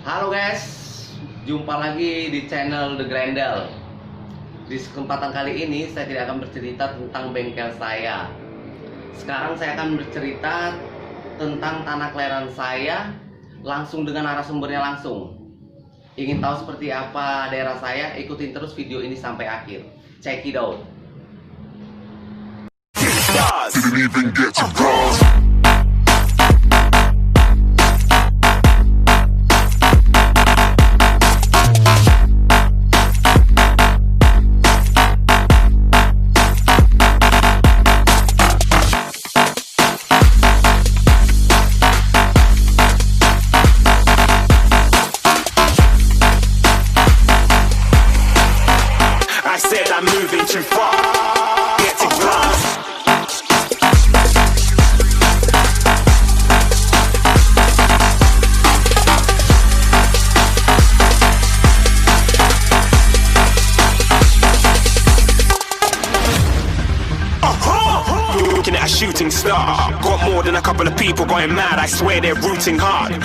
Halo guys, jumpa lagi di channel The Grendel. Di kesempatan kali ini saya tidak akan bercerita tentang bengkel saya. Sekarang saya akan bercerita tentang tanah kelahiran saya langsung dengan narasumbernya langsung. Ingin tahu seperti apa daerah saya? Ikutin terus video ini sampai akhir. Check it out. Didn't even get to cross. I said I'm moving too far. Get to glass. Looking at a shooting star. Got more than a couple of people going mad. I swear they're rooting hard.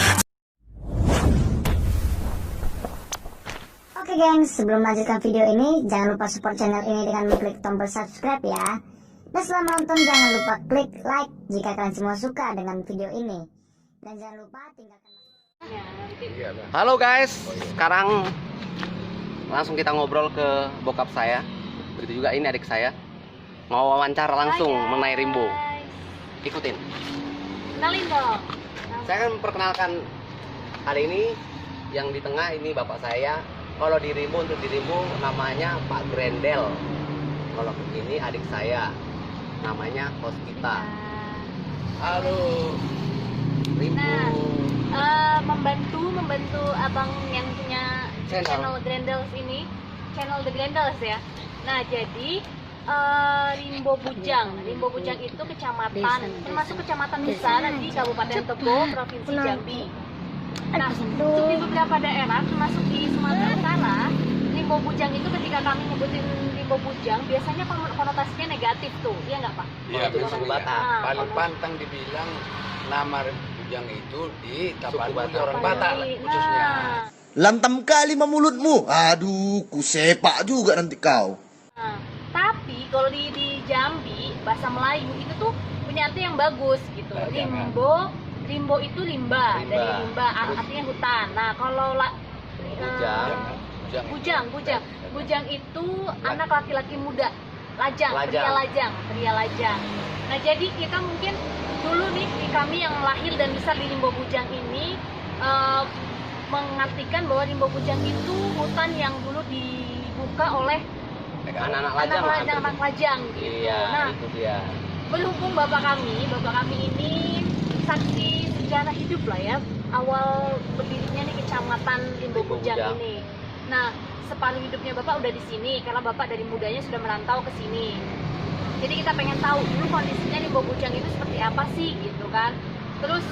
Oke gengs, sebelum melanjutkan video ini, jangan lupa support channel ini dengan mengklik tombol subscribe ya. Dan setelah menonton, jangan lupa klik like jika kalian semua suka dengan video ini. Dan jangan lupa tinggalkan. Halo guys, sekarang langsung kita ngobrol ke bokap saya. Begitu juga ini adik saya. Mau wawancara langsung mengenai Rimbo. Ikutin. Kenalin dong. Saya akan perkenalkan kali ini yang di tengah ini bapak saya. Kalau di Rimbo, untuk di Rimbo namanya Pak Grendel. Kalau ini adik saya namanya Hospita. Halo Rimbo. Membantu abang yang punya channel Grendels ini, channel The Grendels ya. Nah jadi Rimbo Bujang itu kecamatan, termasuk kecamatan Nusa di Kabupaten Tebo, Provinsi Jambi. Nah, untuk di beberapa daerah, termasuk di Sumatera Utara, Rimbo Bujang itu ketika kami nyebutin Rimbo Bujang, biasanya konotasinya negatif tuh, iya nggak Pak? Iya, Suku Batak. paling pantang dibilang nama Bujang itu di Tapanuli Batak. orang Batak khususnya. Lantam kali mulutmu. Aduh, kusepak juga nanti kau. Nah, tapi kalau di Jambi, bahasa Melayu itu tuh punya arti yang bagus gitu. Rimbo itu limba. Dari limba artinya hutan. Nah, kalau Bujang itu anak laki-laki muda, pria lajang. Nah, jadi kita mungkin dulu nih kami yang lahir dan besar di Rimbo Bujang ini mengartikan bahwa Rimbo Bujang itu hutan yang dulu dibuka oleh anak-anak lajang gitu. Iya, Nah, itu dia. berhubung bapak kami ini saksi sejarah hidup lah ya, awal berdirinya nih kecamatan Rimbo Bujang ini. Nah, separuh hidupnya bapak udah di sini karena bapak dari mudanya sudah merantau ke sini. Jadi kita pengen tahu dulu kondisinya Rimbo Bujang itu seperti apa sih gitu kan. Terus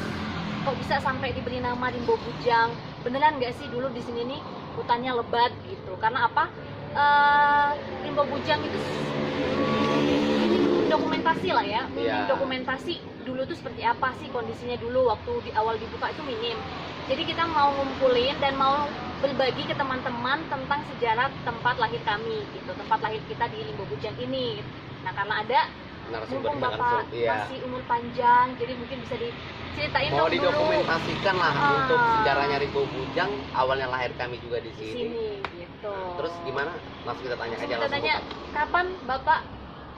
kok bisa sampai diberi nama Rimbo Bujang? Beneran nggak sih dulu di sini nih hutannya lebat gitu? Karena apa? Rimbo Bujang itu dokumentasi lah ya, minim dokumentasi dulu tuh seperti apa sih kondisinya dulu waktu di awal dibuka itu minim. Jadi kita mau ngumpulin dan mau berbagi ke teman-teman tentang sejarah tempat lahir kami gitu, tempat lahir kita di Rimbo Bujang ini. Nah, karena ada mumpung bapak masih umur panjang, jadi mungkin bisa diceritain Mau dong dulu didokumentasikan lah untuk sejarahnya Rimbo Bujang, awalnya lahir kami juga di di sini. sini gitu. Terus gimana? Langsung kita tanya aja Kita langsung. tanya kapan bapak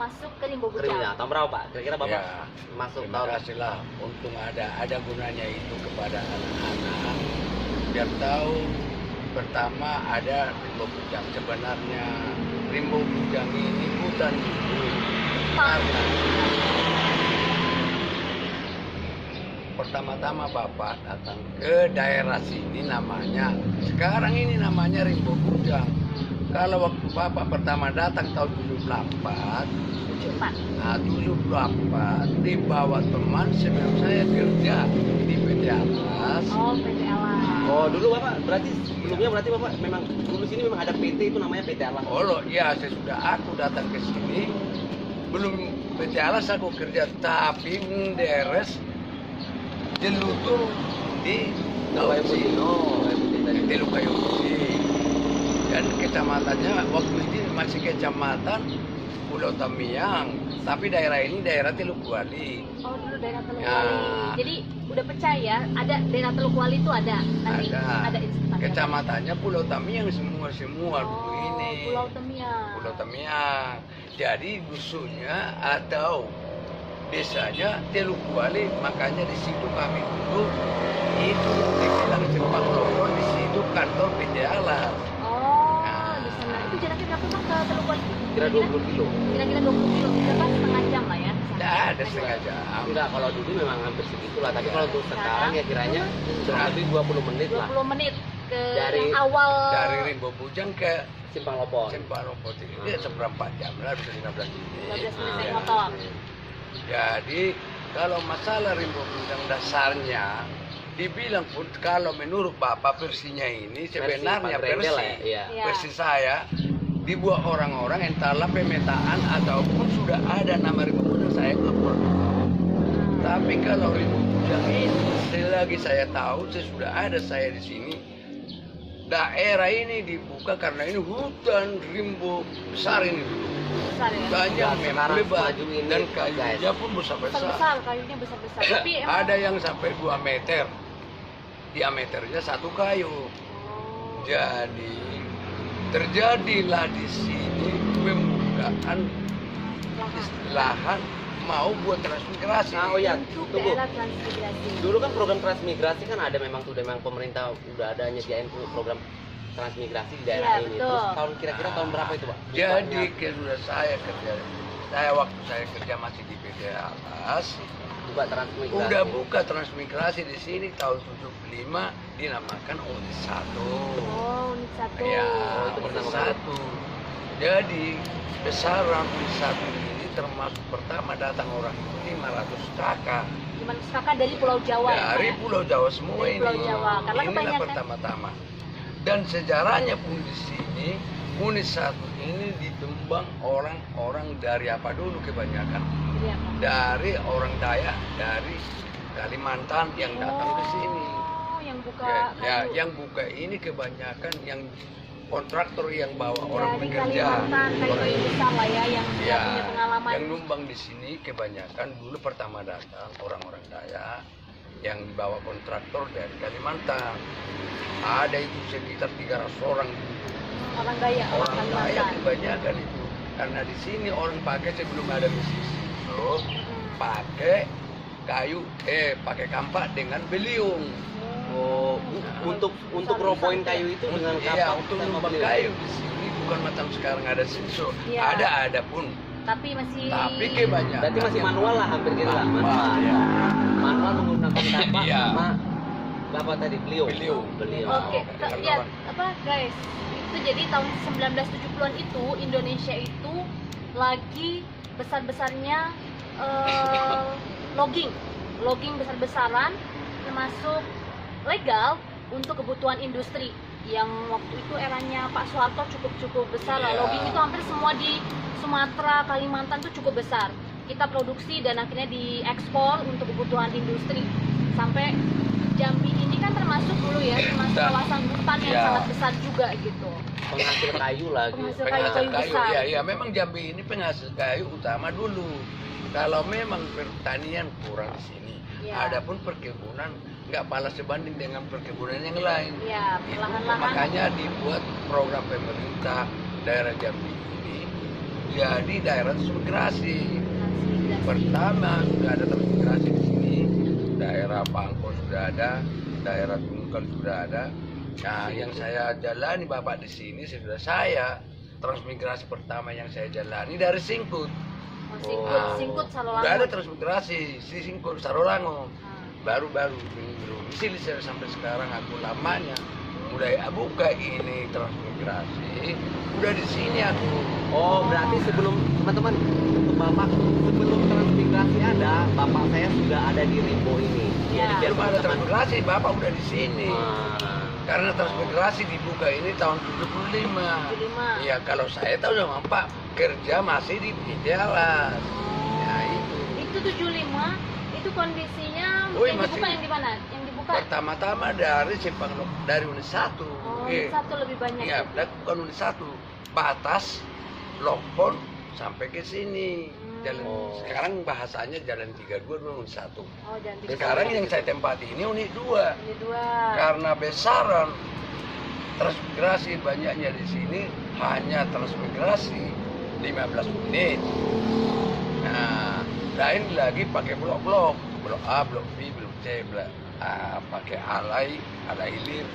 masuk ke Rimbo Bujang? Tahun berapa Pak? Kira-kira Bapak Ya, masuk terima tahun kasih lah, untung ada gunanya itu kepada anak-anak biar tahu. Pertama ada Rimbo Bujang, sebenarnya Rimbo Bujang ini hutan dulu karena pertama-tama Bapak datang ke daerah sini sekarang ini namanya Rimbo Bujang. Kalau waktu Bapak pertama datang tahun 74, nah 74 dibawa teman sebelum saya kerja di PT Atlas. Oh, PT Alas. Oh, dulu Bapak berarti sebelumnya Bapak memang dulu sini memang ada PT itu namanya PT Alas. Oh loh, ya sesudah aku datang ke sini belum PT Alas aku kerja, tapi menderes jelutur di Kalau yang putih, no, yang putih Teluk Kayu Putih. Dan kecamatannya waktu ini masih kecamatan Pulau Tamiang, tapi daerah ini daerah Teluk Kuali. Oh, dulu daerah Teluk Ya. Wali. Jadi udah percaya ya, ada daerah Teluk Wali itu ada. Nanti ada instansi. Kecamatannya Pulau Tamiang semua dulu ini. Pulau Tamiang. Pulau Tamiang. Jadi dusunnya atau desanya Teluk Kuali, makanya di situ kami dulu itu dibilang Jepang Loko, di situ kantor PT Alas. Oh, Nah. di sana. Itu jaraknya berapa Bang ke Teluk Wali? Kira 20 kilo. Kira-kira 20 kilo. Berapa setengah jam lah ya? Tidak ada setengah jam. Enggak, kalau dulu memang hampir segitulah. Tapi kalau untuk sekarang ya kiranya kurang lebih 20 menit lah. 20 menit ke Dari- yang awal. Dari Rimbo Bujang ke Simpang Lopon. Simpang Lopon ini seperempat jam lah, bisa 15 menit. 15 menit naik Ya. motor. Jadi kalau masalah Rimbo Bujang dasarnya dibilang pun kalau menurut Bapak versinya ini sebenarnya Pak Grendel lah ya, iya. Iya. versi saya dibuat orang-orang entahlah pemetaan ataupun sudah ada nama Rimbo Bujang, saya nggak pernah. Tapi kalau Rimbo Bujang ini selagi saya tahu sudah ada saya di sini. Daerah ini dibuka karena ini hutan rimbo besar ini dulu. Besar ya. Banyak Ya, memang sekarang lebar maju ini, dan guys. kayunya pun besar-besar. Besar, kayunya besar-besar. Tapi emang Ada yang sampai 2 meter. Diameternya 1 kayu. Jadi terjadilah di sini pembukaan lahan mau buat transmigrasi. Nah, oh ya, untuk tunggu. daerah transmigrasi. Dulu kan program transmigrasi kan ada memang tuh memang pemerintah udah ada nyediain tuh program transmigrasi di daerah Iya, ini. betul. Terus tahun kira-kira tahun berapa itu, Pak? Jadi Bukanya, sudah saya kerja. Waktu saya kerja masih di PT Alas, buka transmigrasi. udah buka transmigrasi di sini tahun 75 dinamakan unit 1. Oh, unit 1. Ya, itu unit pertama 1. Jadi besaran unit 1 ini termasuk pertama datang orang 500 kakak Gimana kakak dari Pulau Jawa ya? dari Pak, ya? Pulau Jawa semua Dari ini. Pulau Jawa. Karena Inilah kebanyakan- pertama-tama. Dan sejarahnya pun di sini unit 1 ini ditembang orang-orang dari apa dulu kebanyakan Iya, Pak. dari orang Dayak dari Kalimantan yang datang ke sini. Oh, yang buka Ya, kayu. yang buka ini kebanyakan yang kontraktor yang bawa orang Dari pekerja. Kalimantan, kayu-kayu besar lah ya, yang Ya, punya pengalaman. yang numbang di sini kebanyakan dulu pertama datang orang-orang Dayak yang dibawa kontraktor dari Kalimantan. Ada itu sekitar 300 orang. Orang Dayak, orang Orang Dayak Kalimantan. kebanyakan itu. Karena di sini orang pakai sebelum ada mesin so, Hmm. pakai kayu, pakai kampak dengan beliung. Oh, untuk robohin kayu itu dengan Iya, kapak untuk sama numbang beliau. kayu di sini bukan macam sekarang ada sensor. Iya. Ada pun. Tapi masih Tapi kebanyakan. Berarti masih manual lah hampir gitu lah. Manual, ya. Manual menggunakan kapak Iya. sama apa tadi beliau. Beliau. Beliau. Oke, Kalau ya orang- apa guys? Itu jadi tahun 1970-an itu Indonesia itu lagi besar-besarnya logging besar-besaran, termasuk legal untuk kebutuhan industri. Yang waktu itu eranya Pak Soeharto cukup besar lah. Iya. Logging itu hampir semua di Sumatera, Kalimantan tuh cukup besar. Kita produksi dan akhirnya diekspor untuk kebutuhan industri. Sampai Jambi ini kan termasuk dulu ya, termasuk Dan- kawasan hutan yang Iya. sangat besar juga gitu. Penghasil kayu lagi. Penghasil Penghasil kayu kayu, besar. ya memang Jambi ini penghasil kayu utama dulu. Kalau memang pertanian kurang di sini, Ya. adapun perkebunan nggak pala sebanding dengan perkebunan yang lain. Ya, Itu perlahan-lahan. makanya dibuat program pemerintah daerah Jambi ini jadi daerah transmigrasi. Transmigrasi. Pertama sudah ada transmigrasi di sini, daerah Pangko sudah ada, daerah Tungkal sudah ada. Nah, yang saya jalani Bapak di sini sudah saya transmigrasi pertama yang saya jalani dari Singkut. Oh, Singkut Sudah ada Salolangun. transmigrasi si Singkut Sarolango. Ah. Baru-baru domisili saya sampai sekarang aku lamanya mulai buka ini transmigrasi. Udah di sini aku. Oh, berarti sebelum teman-teman untuk Bapak sebelum transmigrasi ada, Bapak saya sudah ada di Rimbo ini. Ya. Jadi biar Belum ada teman-teman. transmigrasi, Bapak udah di sini. Ah. Karena transmigrasi dibuka ini tahun 75. 75. Ya kalau saya tahu sama Pak kerja masih di Jalan. Ya itu. Itu 75, itu kondisinya Woi, yang dibuka masih- yang di mana? Yang dibuka Pertama-tama dari simpang dari unit 1. Oh, unit 1 lebih banyak. Iya, bukan unit 1. Batas Lokpon sampai ke sini. Jalan sekarang bahasanya jalan 32 unit 1. Oh, jalan 32. Sekarang yang saya tempati ini unit 2. Unit 2. Karena besaran transmigrasi banyaknya di sini hanya transmigrasi 15 unit. Nah, lain lagi pakai blok-blok, blok A, blok B, blok C, blok A, pakai alai hilir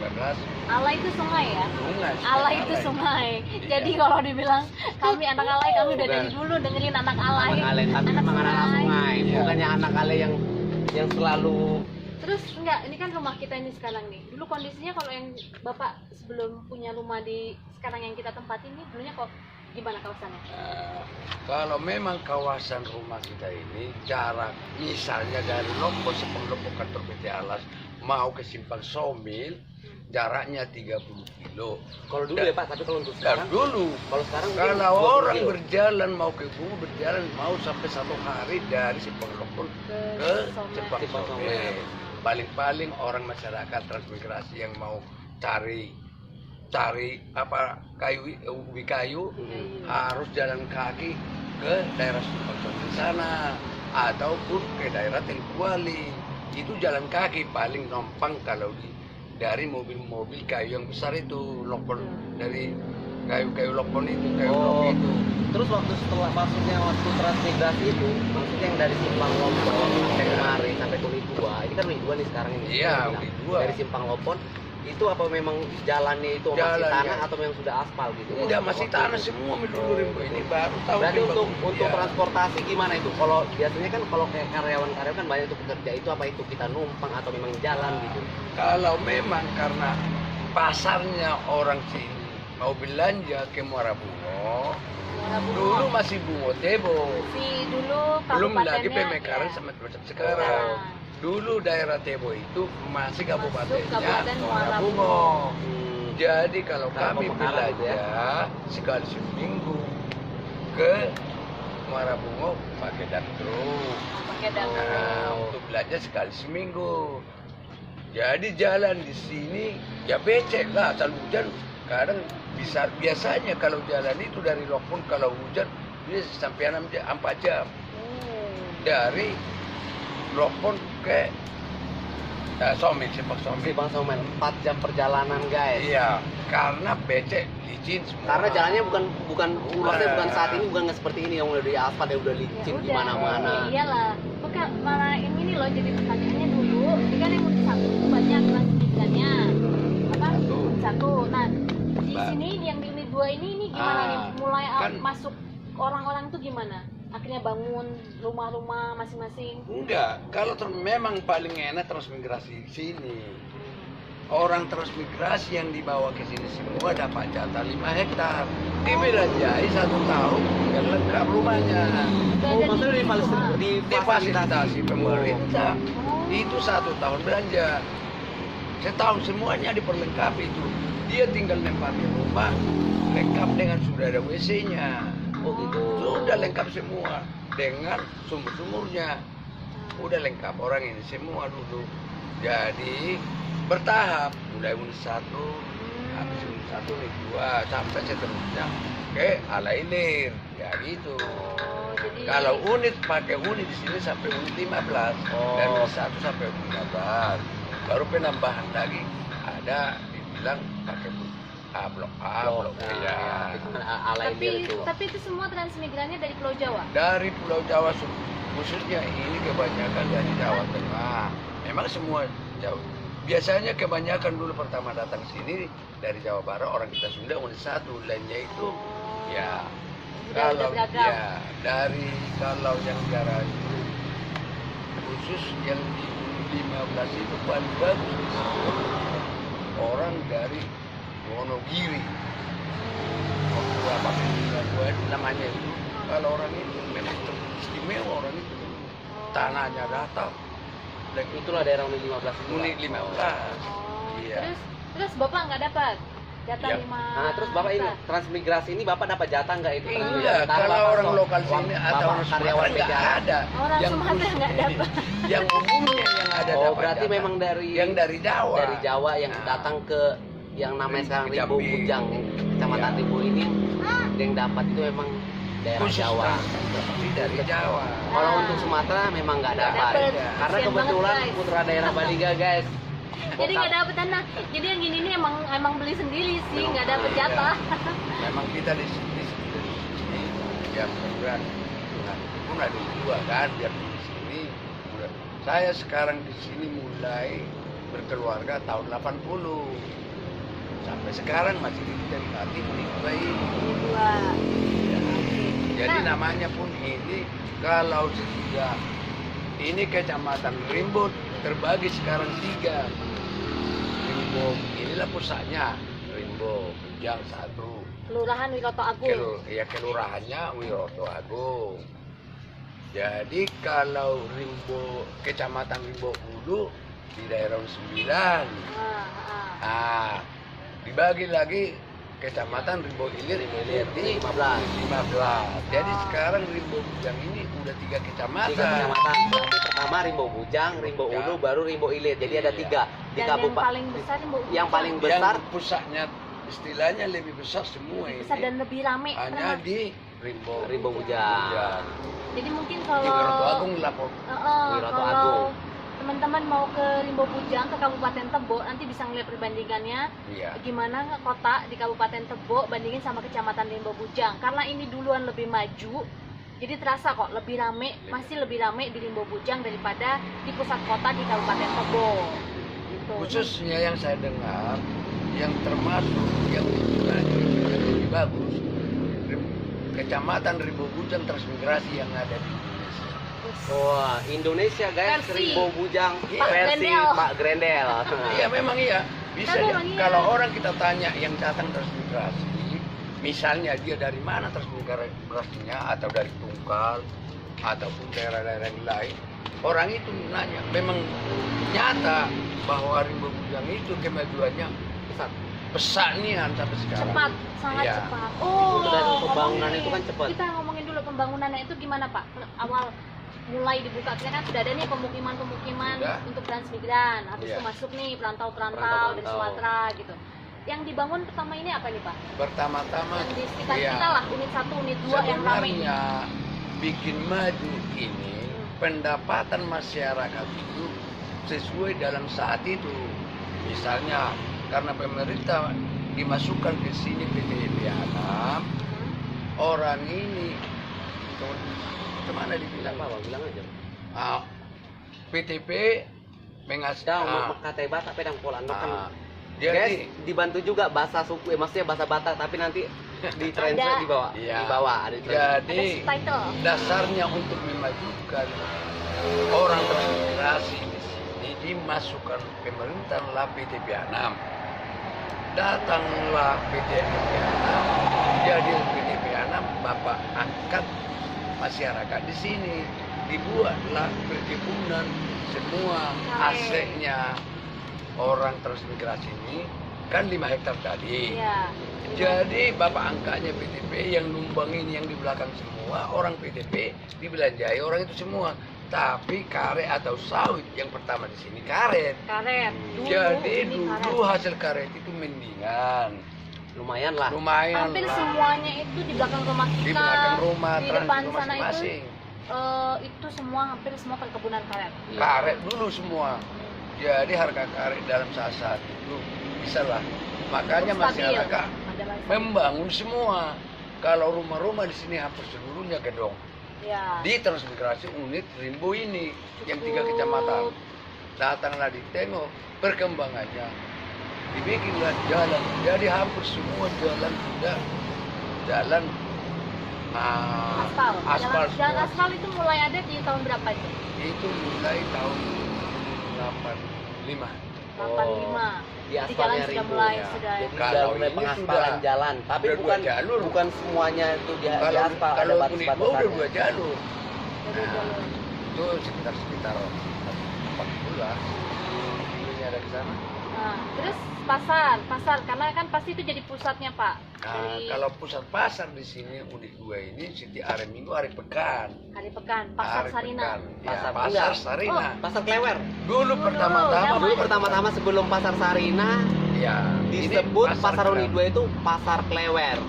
15. Alai itu sungai ya? Sungai. Alai itu sungai. Iya. Jadi kalau dibilang kami anak alai, kami udah dari dulu dengerin anak alai. Anak ale, tapi memang anak sungai, Iya. bukannya anak ale yang selalu. Terus enggak, ini kan rumah kita ini sekarang nih. Dulu kondisinya kalau yang Bapak sebelum punya rumah di sekarang yang kita tempatin ini, dulunya kok gimana kawasannya? Kalau memang kawasan rumah kita ini jarak misalnya dari Lombok Simpang Lombok kantor PT Alas mau ke Simpang Somil jaraknya 30 kilo. Kalau dulu ya Pak, tapi kalau untuk sekarang. Dulu. Kalau sekarang Kalau 20 orang kilo. berjalan mau ke Bungu berjalan mau sampai 1 hari dari Simpang Lombok ke Simpang Simpang Somil. Somil. Paling-paling orang masyarakat transmigrasi yang mau cari apa ubi kayu harus jalan kaki ke daerah Simpang Somil sana ataupun ke daerah Tengkuali. Itu jalan kaki paling gampang kalau dari mobil-mobil kayu yang besar itu Lokpon, dari kayu-kayu Lokpon itu, kayu blok itu. Terus maksudnya waktu transmigrasi itu, maksudnya yang dari Simpang Lompon sampai kemari sampai ke unit 2, ini kan unit 2 nih sekarang ini. Iya, Saya bilang. unit 2. Dari Simpang Lompon itu apa memang jalannya itu masih Jalannya. tanah atau memang sudah aspal gitu? Udah masih Waktu tanah itu. semua dulu ini baru tahu. Berarti untuk ya. transportasi gimana itu? Kalau biasanya kan kalau kayak karyawan-karyawan kan banyak tuh pekerja itu apa itu kita numpang atau memang jalan gitu? Kalau memang karena pasarnya orang sini mau belanja ke Muara Bungo, dulu masih Bungo Tebo. Si dulu Belum lagi kabupatennya, Pemekaran ya. sama sekarang. Nah. Dulu daerah Tebo itu masih kabupatennya Kabupaten Muara Bungo. Jadi kalau Nah, kami Pemekaran itu belanja sekali seminggu ke Muara Bungo pakai dangdro. Pakai dangdut. Nah, untuk belanja sekali seminggu. Jadi jalan di sini ya becek lah, asal hujan kadang biasanya kalau jalan itu dari Lokpon kalau hujan bisa sampai 4 jam. Dari Lokpon ke Somil, Simpang Somil. Simpang Somil 4 jam perjalanan guys. Iya, karena becek, licin semua. Karena jalannya bukan maksudnya bukan saat ini bukan seperti ini yang udah di aspal ya udah licin di mana-mana. Iyalah. Bukan malah yang ini loh jadi pertanyaannya dulu. Ini kan yang unit 1 itu banyak transmigrasinya. Apa? Unit 1. Nah, di sini yang di unit 2 ini gimana nih? Mulai kan- masuk orang-orang tuh gimana? Akhirnya bangun rumah-rumah masing-masing. Enggak, kalau memang paling enak transmigrasi di sini. Orang transmigrasi yang dibawa ke sini semua dapat jatah 5 hektar. Dibelanjai 1 tahun tinggal lengkap rumahnya. Udah Difasilitasi pemerintah. Oh. Itu 1 tahun belanja. Setahun semuanya diperlengkapi itu. Dia tinggal nempatin rumah lengkap dengan sudah ada WC-nya. Oh gitu. Sudah lengkap semua dengan sumur-sumurnya. Udah lengkap orang ini semua dulu. Jadi bertahap, mulai unit 1, habis unit 1, unit 2, sampai seterusnya ke Alailir, ya gitu. Oh, jadi Kalau unit pakai unit di sini sampai unit 15, dari unit 1 sampai unit 15. Baru penambahan lagi ada dibilang pakai blok A, blok B ya. tapi itu semua transmigrannya dari Pulau Jawa. Dari Pulau Jawa khususnya ini kebanyakan dari Jawa Tengah. Memang semua Jawa. Biasanya kebanyakan dulu pertama datang sini dari Jawa Barat orang kita Sunda unit 1, lainnya itu ya kalau beragam. ya dari kalau yang daerah itu khusus yang di 15 itu paling bagus orang dari Wonogiri. Waktu apa itu namanya itu kalau orang itu memang istimewa orang itu tanahnya datar. Itulah daerah unit 15 itu. Unit 15. Oh, Iya. terus Bapak nggak dapat? Jatah Ya. 5 Nah, terus Bapak ini hektar. transmigrasi ini Bapak dapat jatah nggak itu? Iya, Ntar kalau Bapak orang sok lokal sini Bapak atau orang karyawan Sumatera nggak PJA. ada. Orang Yang Sumatera khusus nggak ini, dapat. yang umumnya yang ada Oh, dapat berarti jatah. memang dari yang dari Jawa. Dari Jawa yang Nah. datang ke yang namanya sekarang Ke Rimbo Jambi. Bujang, kecamatan Iya. Rimbo ini yang dapat itu memang daerah Khusus Jawa. transportasi dari Jawa. Kalau untuk Sumatera memang nggak Nggak dapat. dapet. Karena Kasian kebetulan banget, guys. putra daerah Baliga guys. Jadi nggak dapet tanah. Jadi yang gini ini emang beli sendiri sih, nggak dapet Iya. jatah. Memang kita di sini ya berat. Pun ada dua kan biar di sini. Saya sekarang di sini mulai berkeluarga tahun 80. Sampai sekarang masih kita dilatih di bayi. Dua. Ya. Jadi Nah. namanya pun ini kalau sudah ini kecamatan Rimbo terbagi sekarang 3. Rimbo inilah pusatnya Rimbo Bujang 1. Kelurahan Wiroto Agung. Kelurahannya Wiroto Agung. Jadi kalau Rimbo kecamatan Rimbo Hulu di daerah 9. Ah. Dibagi lagi kecamatan Rimbo Ilir Rimbo Ilir di 15. Jadi Ah. sekarang Rimbo Bujang ini udah 3 kecamatan. 3 kecamatan. Berarti pertama Rimbo Bujang, Rimbo Bujang. Ulu, baru Rimbo Ilir. Jadi ada Iya. 3 di Dan yang kabupaten. paling besar Rimbo Bujang. Yang paling Yang besar pusatnya istilahnya lebih besar semua Lebih ini. besar dan lebih rame. Hanya Kenapa? di Rimbo. Rimbo Bujang. Jadi mungkin Di kalau Wiroto Agung lapor. Wiroto kalau Agung. teman-teman mau ke Rimbo Bujang ke Kabupaten Tebo nanti bisa ngeliat perbandingannya Iya. gimana kota di Kabupaten Tebo bandingin sama kecamatan Rimbo Bujang. Karena ini duluan lebih maju, jadi terasa kok lebih rame, masih lebih rame di Rimbo Bujang daripada di pusat kota di Kabupaten Tebo. Gitu. Khususnya yang saya dengar, yang termasuk yang lebih bagus, kecamatan Rimbo Bujang transmigrasi yang ada di Indonesia. Wah, Indonesia guys, Versi Rimbo Bujang Pak versi Grendel. Pak Grendel. Iya memang iya. Bisa Tapi dia- memang iya. kalau orang kita tanya yang datang transmigrasi, misalnya dia dari mana transmigrasinya atau dari Tungkal ataupun daerah-daerah yang lain, orang itu nanya, memang nyata bahwa Rimbo Bujang itu kemajuannya pesat nih sampai sekarang. cepat, sangat Iya. cepat. Dan pembangunan ngomongin- itu kan cepat. Kita ngomongin dulu pembangunannya itu gimana Pak? Awal mulai dibuka kan sudah ada nih pemukiman-pemukiman Sudah. untuk transmigran. Habis Iya. itu masuk nih perantau-perantau dari Perantau-perantau. Sumatera gitu. Yang dibangun pertama ini apa nih Pak? Pertama-tama Yang di sekitar iya. kita lah, unit 1, unit 2 yang ramai. Sebenarnya bikin maju ini pendapatan masyarakat itu sesuai dalam saat itu. Misalnya karena pemerintah dimasukkan ke sini PTP 6, orang ini kemana dibilang Apa, Bang? Bilang aja. PTP mengasih Dah, kata bata pedang pola Ah, Guys, jadi dibantu juga bahasa suku, maksudnya bahasa Batak, tapi nanti di translate Ada. di bawah. Iya. Di bawah ada di translate. jadi Ada subtitle. dasarnya untuk memajukan orang transmigrasi di sini dimasukkan pemerintah lah PTP 6. Datanglah PTP 6, jadi PTP 6 Bapak angkat masyarakat di sini, dibuatlah perkebunan semua asetnya orang transmigrasi ini kan 5 hektar tadi. Iya. Jadi Bapak angkatnya PTP yang numbangin yang di belakang semua orang PTP dibelanjai orang itu semua. Tapi karet atau sawit yang pertama di sini karet. Karet. Dulu Jadi ini dulu karet. hasil karet itu mendingan, Lumayan lah. lumayan Hampir lah. semuanya itu di belakang rumah kita. Di belakang rumah, di trans depan rumah sana itu masing-masing. itu semua hampir semua perkebunan karet. Iya. Karet dulu semua. Jadi harga karet dalam saat itu bisa lah. Makanya Cukup stabil. masyarakat Adalah membangun semua. Kalau rumah-rumah di sini hampir seluruhnya gedong. ya. Di transmigrasi unit Rimbo ini yang 3 Cukup. kecamatan. Datanglah ditengok perkembangannya. Dibikinlah jalan. Jadi hampir semua jalan sudah jalan Aspal. aspal Jalan semua. aspal itu mulai ada di tahun berapa itu? Itu mulai tahun 85. 85. Di Jadi jalan aspalnya sudah Rimbo, mulai ya. sudah. Jadi Kalau udah mulai ini pengaspalan sudah- jalan, tapi udah bukan 2 jalur. bukan semuanya itu di Kalau aspal, ada kalau unit batas-batasannya. udah 2 jalur. Jadi jalur. Itu sekitar 4 bulan. Ini ada ke sana. Nah, terus pasar karena kan pasti itu jadi pusatnya Pak. Nah, Dari kalau pusat pasar di sini unit 2 ini setiap hari Minggu hari pekan. hari pekan, pasar Hari Sarina. pekan. Ya, Pasar pasar enggak. Sarina. Pasar Klewer. Dulu Pertama-tama sebelum pasar Sarina ya, disebut ini pasar unit Klewer. 2 itu pasar Klewer.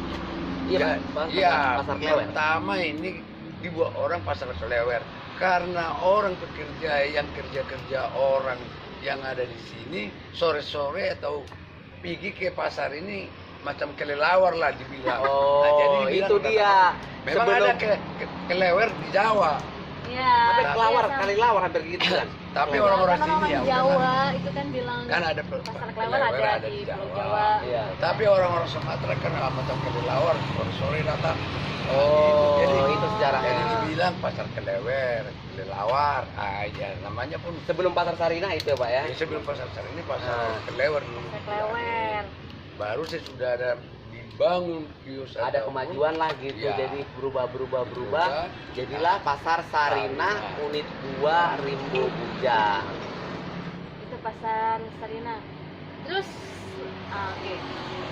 Iya, Ya, Pak? iya, Pasar Klewer. pertama ini dibuat orang pasar Klewer karena orang pekerja yang kerja orang yang ada di sini sore-sore atau pergi ke pasar ini macam kelelawar lah dibilang. Oh, dibilang itu dia. Memang Sebelum- ada kelewer di Jawa, Iya. Tapi iya, kelawar, sama. kali lawar hampir gitu kan. tapi Iya, orang-orang karena sini orang ya udah Jawa itu kan bilang kan ada pasar Klewer ada di Pulau Jawa. Iya. Tapi orang-orang Sumatera kan macam kelelawar sore datang. Oh, Jadi itu sejarahnya. Jadi dibilang pasar kelewer, kelelawar. Ah, ya namanya pun Sebelum pasar Sarina itu ya, Pak ya. ya, sebelum pasar ini pasar Ah. kelewer dulu. Pasar Klewer. Baru sudah ada dibangun kios Ada ataupun- kemajuan lah gitu, Ya. jadi berubah. Berubah. Jadilah pasar Sarina Sarina. unit 2 Rimbo Bujang. Itu pasar Sarina. Terus oke.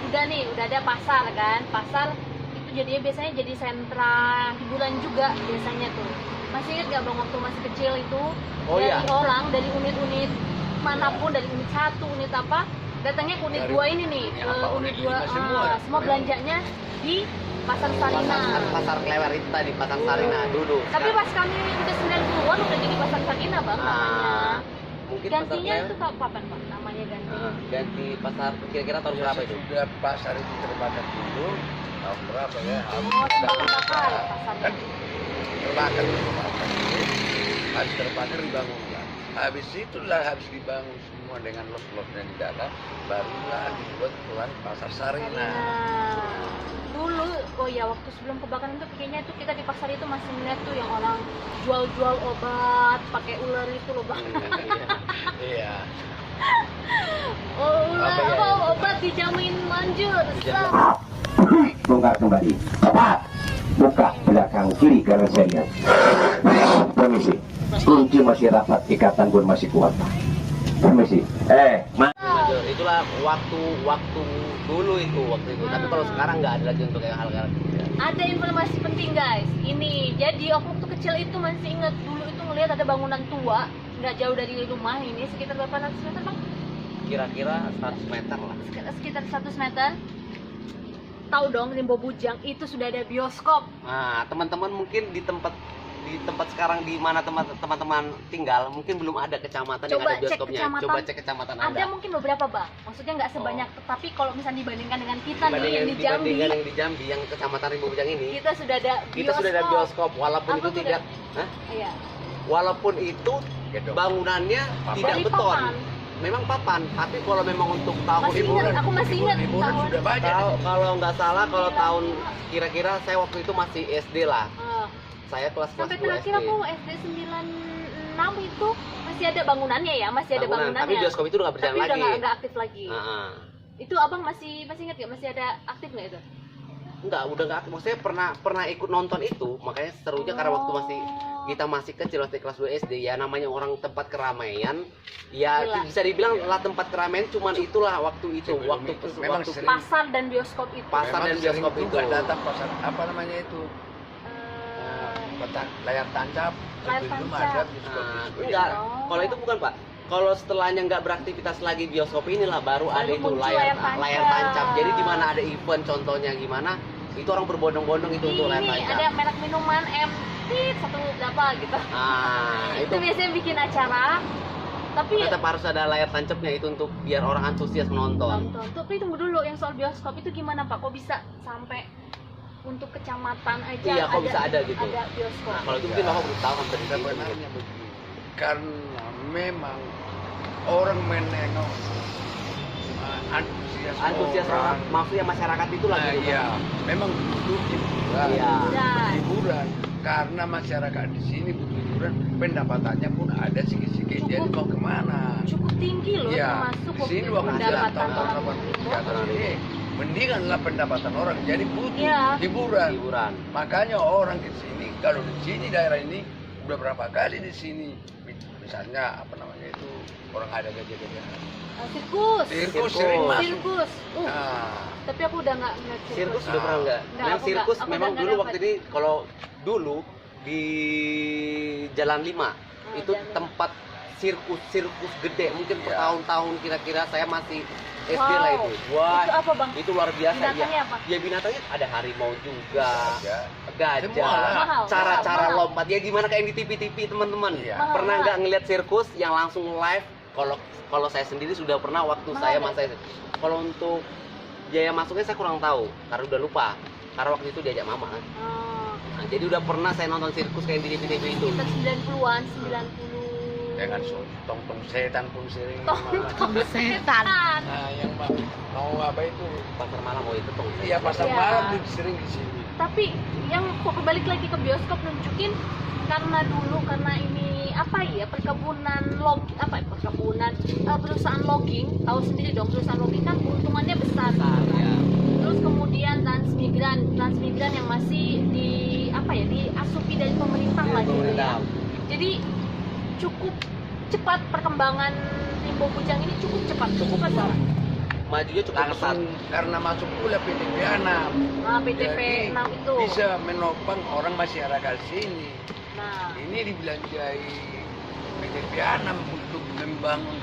Udah ada pasar kan. Pasar itu jadinya biasanya jadi sentra hiburan juga biasanya tuh. Masih ingat gak Bang waktu masih kecil itu Oh, dari iya. orang dari unit-unit manapun, dari unit 1, unit apa, datangnya ke unit Dari 2 ini nih, unit ke apa, unit unit 2 lima semua. semua belanjanya di pasar Sarina. Pasar Klewer itu tadi, pasar Sarina dulu. Tapi pas kami udah 90-an udah jadi pasar Sarina Bang namanya. Ah, mungkin pasar Gantinya Klewer. itu kapan Pak namanya ganti? Ganti pasar kira-kira tahun berapa itu? Sudah pasar itu terbakar dulu tahun berapa ya? Oh, terbakar pasarnya. Kan terbakar habis terbakar dibangun kan. Habis itulah habis dibangun semua dengan los-losnya di dalam, barulah dibuat pelan pasar Sarina. Sarina. Dulu, oh ya waktu sebelum kebakaran itu kayaknya tuh kita di pasar itu masih melihat tuh yang orang jual-jual obat pakai ular itu loh Bang. Iya. Oh, ular Apa ya apa itu? obat dijamin manjur. Dijamin. Sah. Bongkar kembali. Cepat. Buka belakang kiri karena saya lihat. Permisi. Kunci masih rapat, ikatan pun masih kuat. Permisi. Itulah waktu dulu itu Tapi kalau sekarang nggak ada lagi untuk yang hal-hal gitu ya. Ada informasi penting guys. Ini jadi aku waktu kecil itu masih ingat dulu itu ngelihat ada bangunan tua nggak jauh dari rumah ini sekitar berapa ratus meter Bang? Kira-kira 100 meter lah. Sekitar 100 meter. Tahu dong Rimbo Bujang itu sudah ada bioskop. Nah, teman-teman mungkin di tempat sekarang di mana teman-teman tinggal mungkin belum ada kecamatan yang Coba ada cek bioskopnya. kecamatan. Coba cek kecamatan Ada Anda. mungkin beberapa Bang. Maksudnya nggak sebanyak, tapi kalau misalnya dibandingkan dengan kita nih yang di Jambi, Dibandingkan yang di Jambi, yang kecamatan Rimbo Bujang ini, kita sudah ada bioskop. kita sudah ada bioskop walaupun Apa itu tuh, tidak, Hah? Iya. walaupun itu Gedung. bangunannya tidak Dari beton. papan. Memang papan, tapi kalau memang untuk tahun Masih liburan, ingat, aku masih ingat Liburan tahun. sudah banyak. kalau nggak salah kalau tahun kira-kira saya waktu itu masih SD lah. Saya kelas Sampai 2 terakhir SD. aku SD 96 itu masih ada bangunannya ya, masih ada Bangunan, bangunannya. tapi bioskop itu udah nggak berjalan Tapi udah lagi. nggak aktif lagi. Heeh. Itu abang masih ingat nggak? Masih ada aktif nggak itu? Enggak, udah nggak aktif. Maksudnya pernah ikut nonton itu, makanya serunya karena waktu kita masih kecil, masih kelas 2 SD ya, namanya orang tempat keramaian ya. Gila. Bisa dibilang lah tempat keramaian, cuman itulah waktu itu, Sebelum waktu itu memang waktu sering. Pasar dan bioskop itu. Pasar dan Memang bioskop sering itu. juga datang pasar apa namanya itu layar tancap. Layar Sebelum tancap. ada bioskop. Nah, bioskop. enggak, Oh. kalau itu bukan Pak. Kalau setelahnya nggak beraktivitas lagi bioskop inilah baru ada itu muncul layar layar tancap. tancap. Jadi di mana ada event contohnya gimana, itu orang berbondong-bondong itu untuk layar Ini tancap. ada merek minuman tit satu berapa gitu. Nah, Itu biasanya bikin acara. Tapi tetap harus ada layar tancapnya itu untuk biar orang antusias menonton. nonton. Tapi tunggu dulu, yang soal bioskop itu gimana Pak? Kok bisa sampai untuk kecamatan aja Iya, kok bisa ada gitu? Ada bioskop. Nah, kalau itu mungkin Bapak belum tahu kan tadi. Sebenarnya begini, karena memang orang menengok Antusias orang, maksudnya masyarakat itu lagi. Nah, iya, memang butuh hiburan. Iya. Dan Hiburan karena masyarakat di sini butuh hiburan, pendapatannya pun ada sedikit-sedikit. Jadi mau kemana? cukup tinggi loh, Iya, termasuk di sini waktu pendapatan tahun-tahun orang 80 itu. ke atas ini mendinganlah pendapatan orang, jadi butuh Iya. hiburan. Hiburan. Makanya orang ke sini, kalau di sini daerah ini udah berapa kali di sini, misalnya apa namanya itu orang ada gajah-gajahan. Sirkus. Sirkus sering masuk. Sirkus. Nah, Tapi aku udah nggak ngeliat Sirkus sudah pernah nggak? Nggak, Yang aku sirkus nggak- aku memang nggak dulu dapet. waktu ini kalau dulu di Jalan 5 itu Jalan 5. tempat sirkus gede, mungkin Iya. bertahun-tahun kira-kira saya masih SD Wow. lah itu. Wah, Itu apa, Bang? itu luar biasa Binatangnya ya. apa? Ya binatangnya ada harimau juga, ya. Semua gajah, lah. Mahal, cara-cara mahal. lompat ya gimana kayak di TV-TV teman-teman. Iya. Mahal, Pernah mahal. nggak ngeliat sirkus yang langsung live? Kalau saya sendiri sudah pernah waktu Mahal saya nggak? masa itu. Kalau untuk biaya masuknya saya kurang tahu karena udah lupa. Karena waktu itu diajak mama kan. Oh, Nah, jadi udah pernah saya nonton sirkus kayak di TV-TV itu. sekitar 90-an, 90. Dengan tong-tong setan pun sering. Tong setan. Nah, yang mau apa itu? Pasar malam oh itu tuh. Iya, pasar Iya. malam tuh sering di sini. Tapi yang kok balik lagi ke bioskop nunjukin karena dulu karena ini apa ya perkebunan perusahaan logging, tahu sendiri dong perusahaan logging kan keuntungannya besar. Ya. Terus kemudian transmigran yang masih diasupi dari pemerintah lah gitu ya. Jadi cukup cepat perkembangan Limbo Bujang ini cukup cepat. Cukup pesat. besar. Majunya cukup besar. Langsung karena masuk pula PTP 6. Nah, PTP Jadi, 6 itu. bisa menopang orang masyarakat sini. Nah, Ini dibelanjai PTP 6 untuk membangun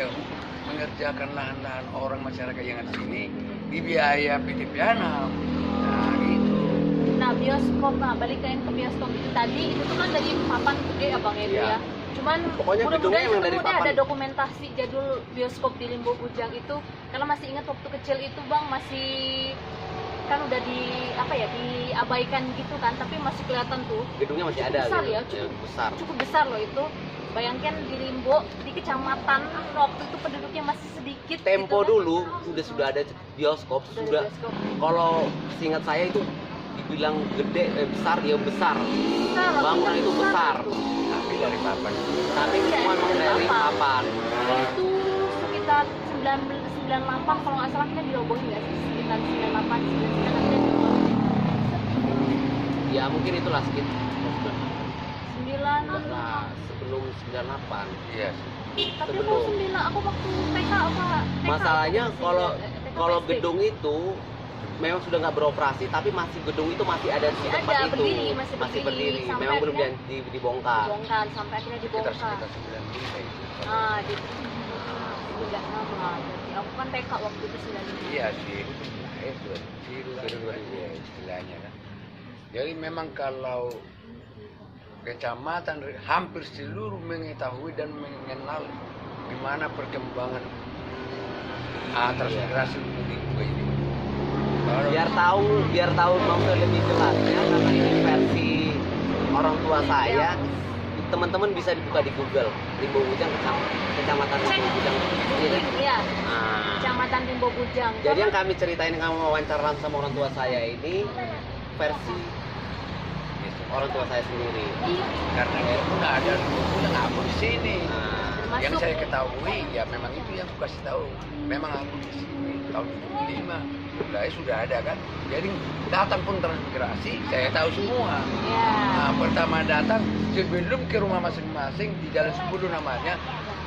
untuk mengerjakan lahan-lahan orang masyarakat yang ada di sini dibiaya PTP 6. Nah, gitu. nah bioskop, balik ke bioskop itu tadi itu tuh kan dari papan gede ya Bang Edo Iya. ya. Cuman Pokoknya gedungnya mudah-mudahan emang dari kemudian papan. ada dokumentasi jadul bioskop di Limbo Bujang itu. Kalau masih ingat waktu kecil itu Bang masih kan udah diabaikan gitu kan, tapi masih kelihatan tuh Gedungnya masih cukup ada besar gitu. ya, Besar. cukup besar loh itu. Bayangkan di Limbo di kecamatan waktu itu penduduknya masih sedikit. Tempo gitu kan. dulu sudah ada bioskop, Udah ada sudah. bioskop. Kalau seingat saya itu dibilang gede, besar ya besar. Besar, Bangunan itu besar. itu. Tapi dari papan. Tapi Iya, cuma memang dari papan. Itu sekitar 98 kalau nggak salah kita dirobohin nggak sih, sekitar 98 99 kita dirobohin. Ya mungkin itulah sekitar 9 nah, sebelum 98. Iya. tapi sebelum. aku 9 aku waktu TK apa TK Masalahnya aku kalau masih- TK kalau SD. gedung itu memang sudah nggak beroperasi, tapi gedung itu masih ada di Masih tempat ada, itu. berdiri, masih berdiri. berdiri. Sampai Memang belum akhirnya dibongkar. dibongkar sampai akhirnya Sekitar dibongkar. 95 itu. Di tidak lama. Jadi aku kan TK waktu itu 95. Iya sih. Itu kecil lah, ya, istilahnya kan. Jadi memang kalau kecamatan hampir seluruh mengetahui dan mengenal gimana perkembangan transmigrasi mudik ini. Kalau biar tahu maksudnya lebih jelasnya karena ini versi orang tua saya. Teman-teman bisa dibuka di Google Limbo Bujang kecamatan Limbo Bujang ini. Iya, Nah, Kecamatan Limbo Bujang. jadi yang kami ceritain kamu wawancara sama orang tua saya ini versi orang tua saya sendiri. karena dia pun ada udah aku di sini. Nah, Yang Masuk. saya ketahui ya memang itu yang aku kasih tahu. Memang aku di sini tahun 75 sudah ada kan. Jadi datang pun transmigrasi saya tahu semua. Ya. Nah, pertama datang sebelum ke rumah masing-masing di Jalan 10 namanya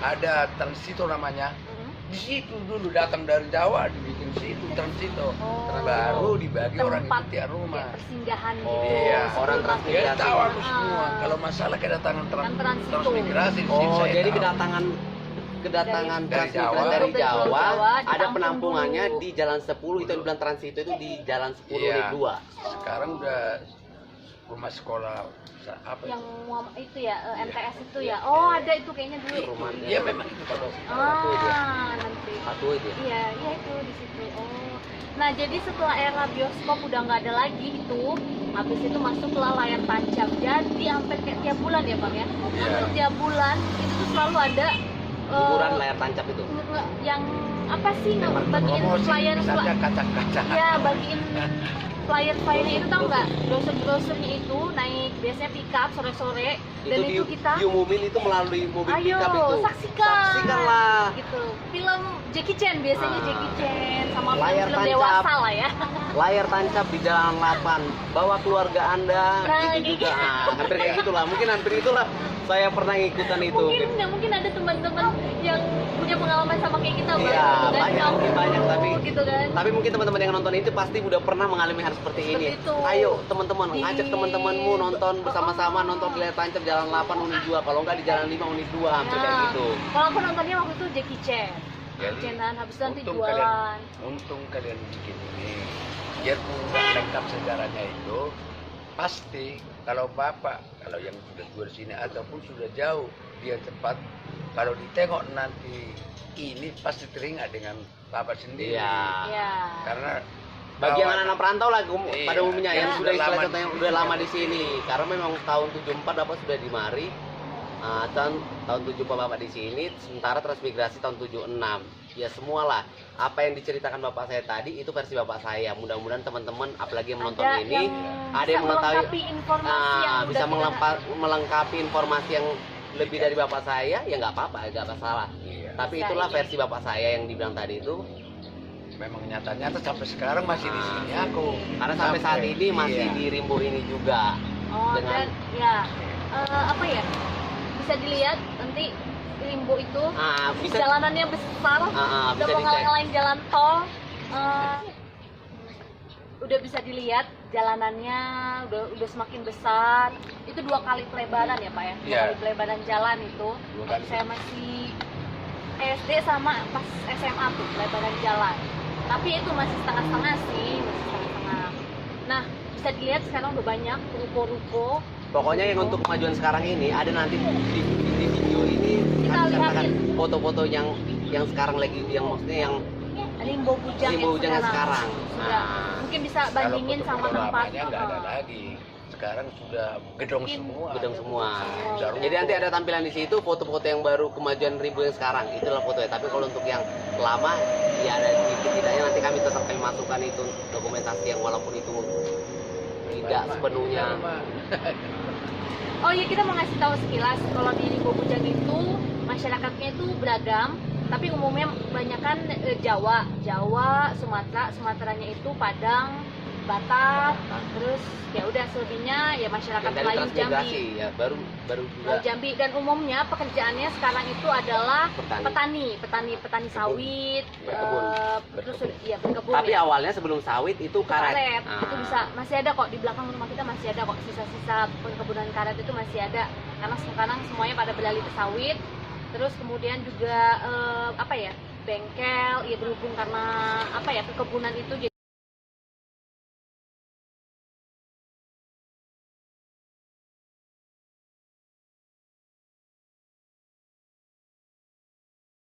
ada transito namanya. Di situ dulu datang dari Jawa dibikin situ transito. Oh. Baru dibagi orang Tempat itu tiap rumah. persinggahan Oh, gitu. Iya, orang sebelum transmigrasi. Dia tahu aku Ah. semua. Kalau masalah kedatangan Yang transito. transmigrasi di sini oh, saya jadi tahu. kedatangan Dari transmigran Jawa. dari Dari Jawa, Jawa, ada ditampung penampungannya dulu. di Jalan 10 itu yang bilang transito itu di Jalan 10 Iya. unit 2. Sekarang udah rumah sekolah apa Yang itu ya MTS itu Iya. ya. Oh, ada itu kayaknya dulu. Rumah Iya memang itu Pak. Satu itu ya. Nanti. Satu itu ya. Iya, iya itu di situ. Oh. Nah, jadi setelah era bioskop udah nggak ada lagi itu, habis itu masuklah layar tancap. Jadi hampir kayak tiap bulan ya, Bang ya. Hampir tiap bulan itu tuh selalu ada Hiburan layar tancap itu. yang apa sih bagiin Promosi flyer misalnya kaca-kaca. ya bagiin flyer-flyernya itu tahu nggak? Brosur-brosurnya itu naik biasanya pickup sore-sore dan itu kita diumumin itu melalui mobil ayo pickup itu. saksikanlah gitu. Film Jackie Chan biasanya Ah. Jackie Chan sama Layar film tancap. dewasa lah ya. Layar tancap di Jalan 8, bawa keluarga Anda. Nah, itu juga gitu. hampir kayak gitulah. Mungkin hampir itulah saya pernah ikutan itu. Mungkin ada teman-teman yang punya pengalaman sama kayak kita Bang. Iya, Dan banyak, kamu, mungkin banyak tapi gitu kan. Tapi mungkin teman-teman yang nonton itu pasti udah pernah mengalami hal seperti ini. itu. Ayo teman-teman, Di- ngajak teman-temanmu nonton bersama-sama, nonton di layar tancap Jalan 8 Unit 2, kalau enggak di Jalan 5 Unit 2, hampir kayak gitu. Kalau aku nontonnya waktu itu Jackie Chan. Jadi, Chan habis itu nanti untung jualan. untung kalian bikin ini. Biarpun nggak lengkap sejarahnya itu, pasti kalau bapak, kalau yang sudah tua di sini ataupun sudah jauh, dia cepat. Kalau ditengok nanti ini pasti teringat dengan bapak sendiri. Iya. Iya. Karena Bagi yang bahwa- anak-anak perantau lah Iya, pada umumnya yang yang sudah sudah lama contohnya yang di udah sini. lama di sini. Karena memang tahun 74 Bapak sudah di Mari. Tahun 74 Bapak di sini, sementara transmigrasi tahun 76. Ya semualah apa yang diceritakan Bapak saya tadi itu versi Bapak saya. Mudah-mudahan teman-teman apalagi yang menonton Ada ini ada yang bisa mengetahui melengkapi informasi yang udah bisa kita- melengkapi informasi yang lebih dari Bapak saya, ya nggak apa-apa, nggak masalah. Iya. Tapi Bisa, itulah iya. versi Bapak saya yang dibilang tadi itu. memang nyata-nyata sampai sekarang masih di sini aku. Karena sampai saat ini masih iya. di Rimbo ini juga. Oh, dengan- dan ya apa ya? Bisa dilihat nanti Rimbo itu Bisa jalanannya besar, udah bisa mau dicek. ngalahin jalan tol. Udah bisa dilihat jalanannya udah semakin besar. Itu 2 kali pelebaran ya Pak ya? 2 Iya. kali pelebaran jalan itu. 2 Waktu kali. saya masih SD sama pas SMA tuh pelebaran jalan. Tapi itu masih setengah-setengah sih, masih setengah-setengah. Nah, bisa dilihat sekarang udah banyak ruko-ruko. Pokoknya yang untuk kemajuan sekarang ini ada nanti di video ini Kita akan sertakan lihatin. foto-foto yang sekarang lagi yang maksudnya yang Rimbo Bujang Rimbo Bujang yang sekarang. Sudah. Nah. Mungkin bisa Kalau bandingin sama foto-foto tempat. lamanya nggak ada lagi. Sekarang sudah gedung Mungkin semua. gedung semua. Udah ruko. Jadi nanti ada tampilan di situ foto-foto yang baru kemajuan Rimbo yang sekarang. Itulah fotonya. Tapi kalau untuk yang lama ya ada tidaknya nanti kami tetap masukkan itu dokumentasi yang walaupun itu tidak sepenuhnya. Oh iya, kita mau ngasih tahu sekilas kalau di Rimbo Bujang itu masyarakatnya itu beragam, tapi umumnya kebanyakan Jawa, Sumateranya itu Padang, Batak, terus ya udah selebihnya ya masyarakat Yang dari Melayu transmigrasi Jambi. ya baru juga Melayu Jambi, dan umumnya pekerjaannya sekarang itu adalah Petani. petani sawit, Berkebun. terus ya berkebun. Tapi ya. awalnya sebelum sawit itu karet. Itu bisa, masih ada kok di belakang rumah kita, masih ada kok sisa-sisa perkebunan karet itu masih ada, karena sekarang semuanya pada beralih ke sawit. Terus kemudian juga bengkel ya berhubung karena perkebunan itu